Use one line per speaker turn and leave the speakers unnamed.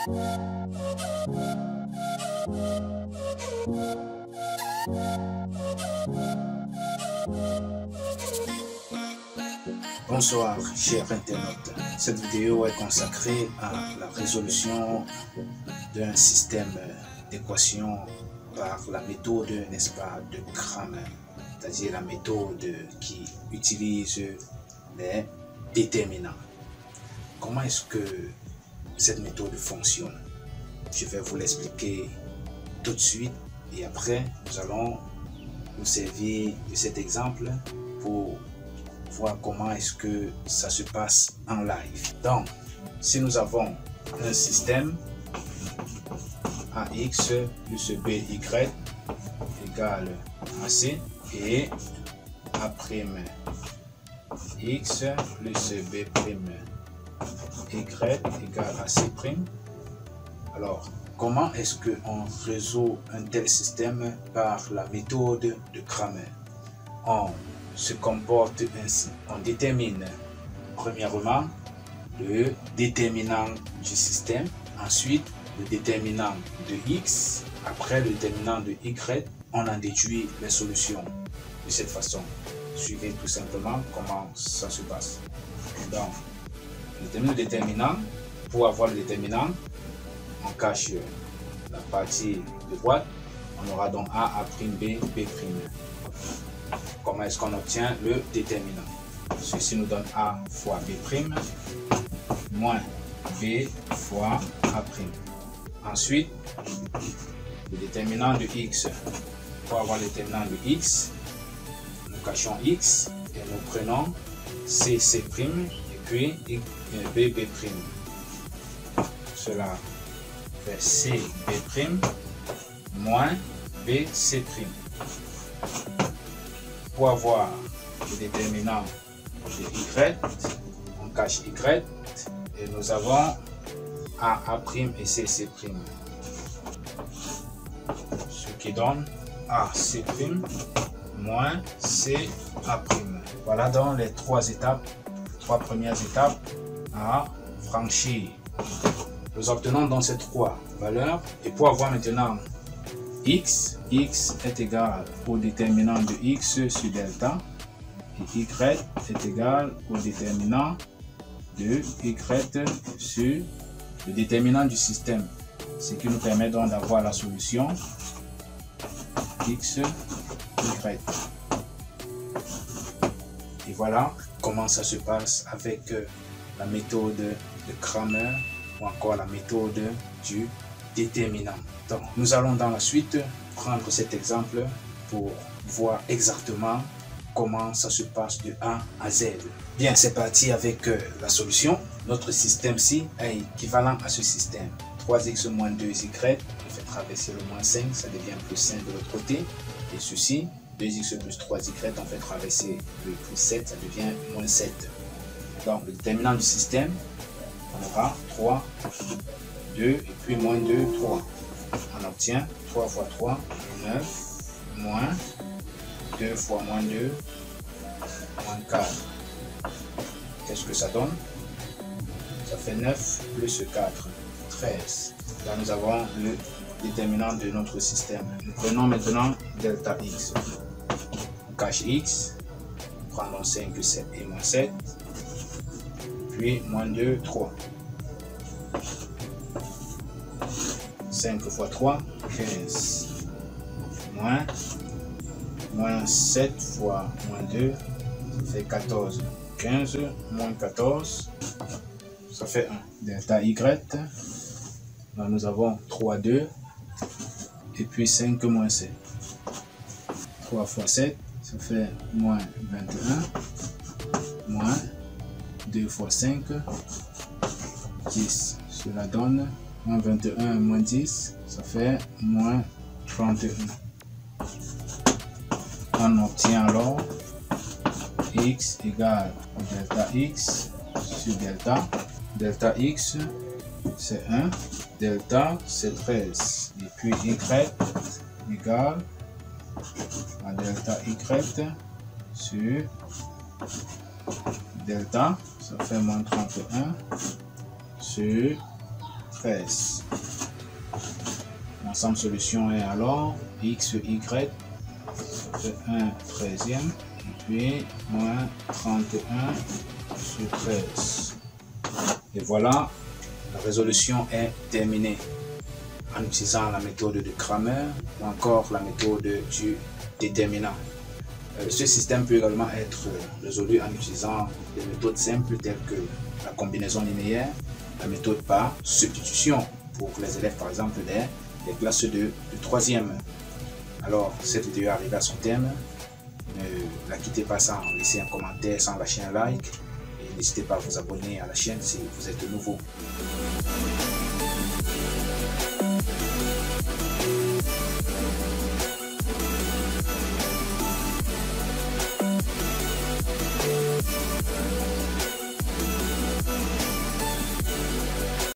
Bonsoir chers internautes, cette vidéo est consacrée à la résolution d'un système d'équations par la méthode, n'est-ce pas, de Cramer, c'est-à-dire la méthode qui utilise les déterminants. Comment est-ce que cette méthode fonctionne? Je vais vous l'expliquer tout de suite et après nous allons nous servir de cet exemple pour voir comment est-ce que ça se passe en live. Donc, si nous avons un système AX plus BY égale AC et A' X plus B' Y égale AC', alors comment est-ce qu'on résout un tel système par la méthode de Cramer? On se comporte ainsi. On détermine premièrement le déterminant du système, ensuite le déterminant de X, après le déterminant de Y, on en déduit les solutions de cette façon. Suivez tout simplement comment ça se passe. Donc, le déterminant, pour avoir le déterminant, on cache la partie de droite, on aura donc A, A', B, B'. Comment est-ce qu'on obtient le déterminant? Ceci nous donne A fois B' moins B fois A'. Ensuite, le déterminant de X. Pour avoir le déterminant de X, nous cachons X et nous prenons C' et puis B'. Cela fait CB' moins BC'. Pour avoir le déterminant de Y, on cache Y et nous avons A' et CC'. Ce qui donne AC' moins CA'. Voilà donc les trois premières étapes à franchir. Nous obtenons donc ces trois valeurs et pour avoir maintenant X est égal au déterminant de X sur delta et Y est égal au déterminant de Y sur le déterminant du système, ce qui nous permet donc d'avoir la solution X, Y. Et voilà comment ça se passe avec la méthode de Cramer ou encore la méthode du déterminant. Donc, nous allons dans la suite prendre cet exemple pour voir exactement comment ça se passe de A à Z. Bien, c'est parti avec la solution. Notre système-ci est équivalent à ce système. 3x moins 2y, on fait traverser le moins 5, ça devient plus 5 de l'autre côté. Et ceci, 2x plus 3y, on fait traverser le plus 7, ça devient moins 7. Donc, le déterminant du système, on aura 3, 2 et puis moins 2, 3. On obtient 3 fois 3, 9, moins 2 fois moins 2, moins 4. Qu'est-ce que ça donne? Ça fait 9 plus 4, 13. Là, nous avons le déterminant de notre système. Nous prenons maintenant delta x. On cache x, prenons 5, 7 et moins 7, puis moins 2, 3. 5 fois 3, 15. Moins 7 fois moins 2, ça fait 14. 15 moins 14, ça fait 1. Delta y, là nous avons 3, 2, et puis 5 moins 7. 3 fois 7, ça fait moins 21, moins 2 fois 5, 10. Cela donne moins 21 moins 10, ça fait moins 31. On obtient alors x égale delta x sur delta. Delta x c'est 1, delta c'est 13. Et puis y égale à delta y sur delta, ça fait moins 31 sur 13. L'ensemble solution est alors x sur y de 1 treizième, puis moins 31 sur 13. Et voilà, la résolution est terminée en utilisant la méthode de Cramer ou encore la méthode du déterminant. Ce système peut également être résolu en utilisant des méthodes simples telles que la combinaison linéaire, la méthode par substitution pour les élèves par exemple des classes de 3e. Alors cette vidéo est arrivée à son terme. Ne la quittez pas sans laisser un commentaire, sans lâcher un like. Et n'hésitez pas à vous abonner à la chaîne si vous êtes nouveau.